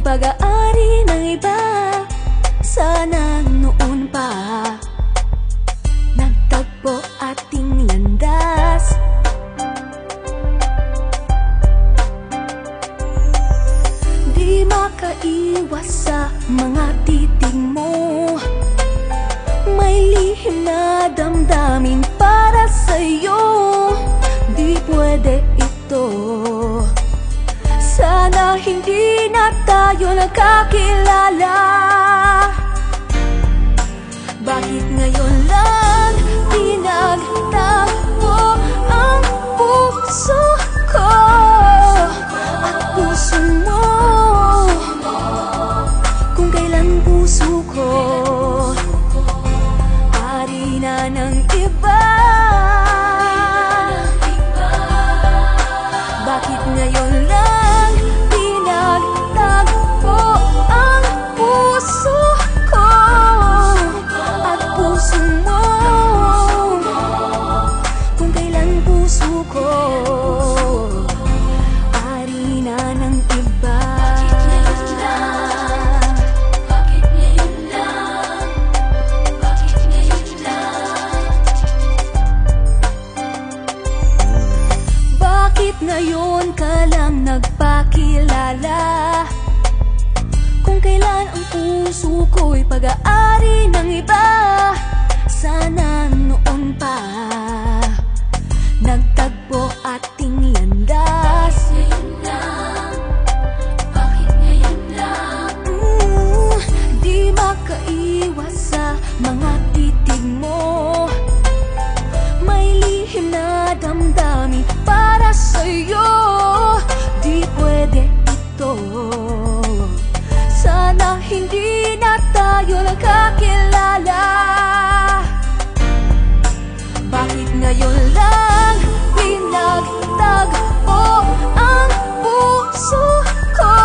pag-aari ng iba. Sana noon pa nagtagpo ating landas. Di makaiwas sa mga titig mo, may lihim na damdamin para sa'yo. Di pwede ito, sana hindi na tayo nagkakilala. Bakit ngayon lang pinagtagpo ang puso ko at puso mo? Kung kailan puso ko ari na ng iba. Bakit ngayon lang pinagtagpo ang puso ko at puso mo? Kung kailan puso ko ari na ng iba. Bakit ngayon lang? Bakit ngayon lang? Bakit ngayon ka lang nagpakilala? Kung kailan ang puso ko'y pag-aari ng iba. Sana noon pa nagtagpo ating landas. Bakit ngayon lang? Di makaiwas sa mga titig mo, may lihim na damdamin para sa'yo. Di pwede ito, sana hindi na tayo nagkakilala. Bakit ngayon lang pinagtagpo ang puso ko